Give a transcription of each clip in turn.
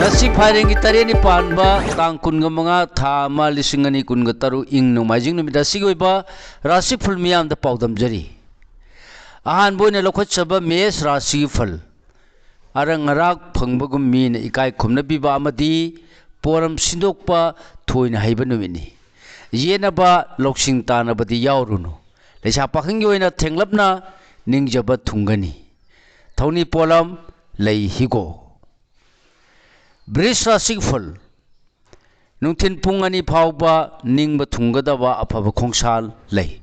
Nasi firing itari ni panba tang kun gamanga tha ma lisingani kun gataru ing no majing numida sigoi ba rasi phul miyam da paudam jari ahan boina lokhot saba mes rasi phul arang rak phangba gum mi na ikai khumna biba amadi poram sindokpa thoina haiba numini yena ba loksing tana badi yaurunu lecha pakhangi oina thenglapna ningjaba thungani thoni polam lei higo Bris Rasik Ful Nungtin Pungani Pauba Ningba Tungadava Apava Kongsal Lay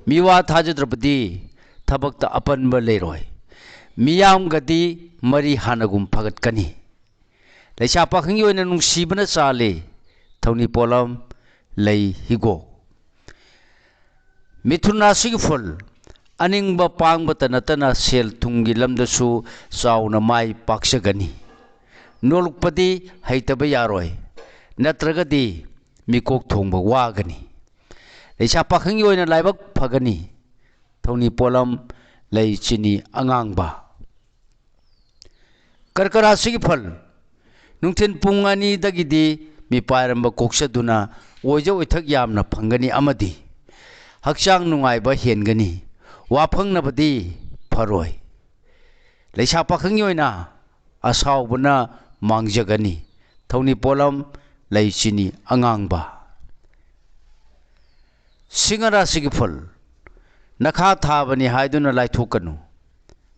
Miwa Tajadrapadi Tabakta Apanba Leroy Miyam Gadi Mari Hanagum Pagat Kani Lesha Pakanyo in Nung Sibana Sale Tony Polam Lay Higo Mitunasik Ful Aningba Pangba Tanatana Sel Tungi Lamdasu Sauna Mai Paksagani Nolukpadi haitaba yaroi natragadi mikok thongba wagani lecha pakhangi oina laibak phagani thoni polam lei chini angangba karkarasi gi phal nungthen pungani dagidi mi pairamba koksaduna oija oithak yamna phangani amadi hakchang nungaiba hengani wa phangnabadi pharoi lecha pakhangi oina asaubuna Mangjagani Thoni Polam Laichini Angangba Singara Sigiful Nakha Thabani Haiduna Laithukanu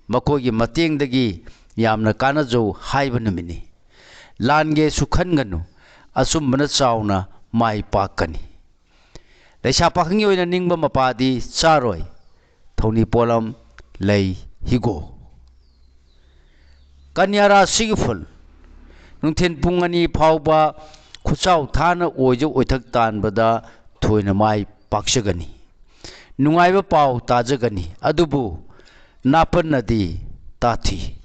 Makogi Mating Dagi Yamna Kanajo Haibanamini Lange Sukhanganu Asum Manasauna Mai Pakani Lesha Pakangi in a Ningba Mapadi Saroi Thoni Polam Lay Higo Kanyara Sigiful Nungten Pungani Pauba Kuchau Thana Ojo Otak Tan Bada Thoina Mai Pakshagani Nungaiba Pau Tajagani Adubu Napan Nadi Tati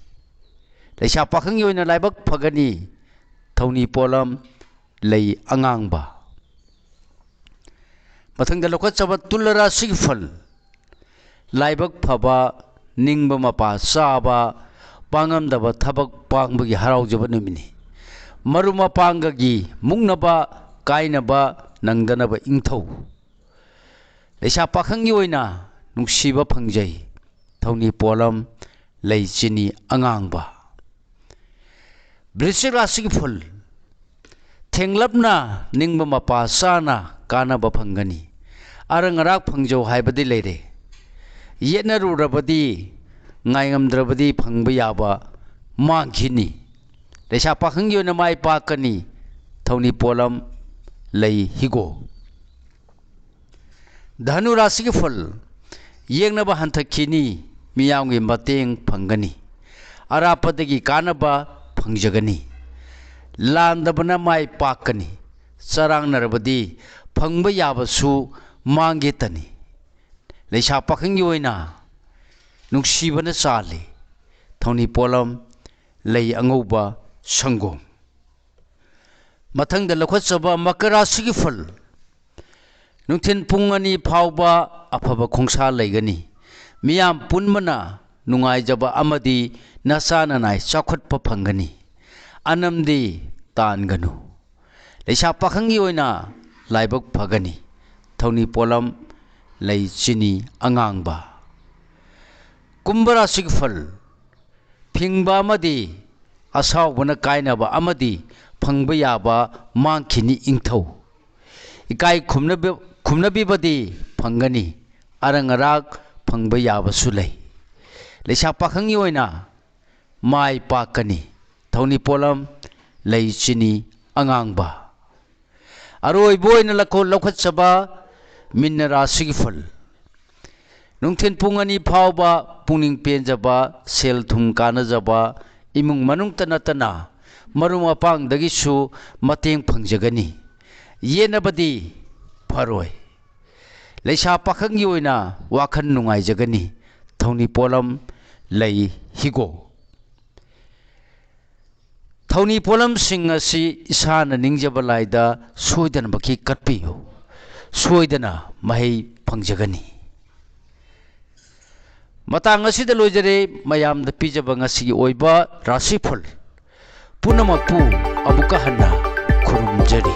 Lesha Pakangi in a Laibak Pagani Thoni Polam Lay Angangba Matanga Lokatsaba Tulara Sigfal Laibak Paba Ningba Mapa Saba Pangam Daba Tabak Pangbagi Harau Jabanumini Maruma Pangagi Mungnaba Kainaba Nangdanaba Ingtho Lesha Pakhangi oina Nungsiba Pangjai Thoni Polam Lei Chini Angangba Brisira Sigful Thenglapna Ningba Mapa Sana Kanaba Pangani Arangarak Pangjo Haibadi Lere Yetnaru Rabadi Ngayamdrabadi Pangbayaba Mangkini Lesha Pakhangi oina Mai Pakani Thoni Polam Lay Higo Dhanu Rasigi Ful Yengnaba Hanthakini Miyangi Mateng Pangani Arapadagi Kanaba Pangjagani Landabana Mai Pakani Sarang Narabadi Pangbayaba Su Mangetani Lesha Pakhangi oina Nungsibana Sali Thoni Polam Lay Angauba Sangom Mathang da Lakhatsaba Makara Sigiful Nungten Pungani Pauba Apaba Kongsa Laigani Miyam Punmana Nungaijaba Amadi Nasana Nai Chakhotpa Phangani Anamdi Tanganu Lesha Pakhangi oina Laibak Phagani Thoni Polam Lay Chini Angangba Kumbara Sigfal Pingba Amadi Asawbana Kainaba Amadi Pangbayaba Mangkini Ingtho Ikai Kumnabibadi Pangani Arangarak Pangbayaba Sulay Lesha Pakhangi oina Mai Pakani Thoni Polam Lay Chini Angangba Aroi Boyna Lako Lokhatsaba Minnara Sigfal Nungten Pungani Pauba Puning Penjaba Sel Thum Kanajaba Imung Manung Tanatana Maruma Pang Dagisu Mateng Pangjagani Yenabadi Paroi Lesha Pakhangi oina Wakan Nungai Jagani Thoni Polam Lay Higo Thoni Polam Singasi Isana Ningjabalaida Soidana Baki Katpiyo Soidana Mahi Pangjagani Matang asida lojare mayam da pijaba ngasi oiba rasiful ꯄꯨꯝꯅꯃꯛꯄꯨ ꯑꯃꯨꯛꯀ ꯍꯟꯅ ꯈꯨꯔꯨꯝꯖꯔꯤ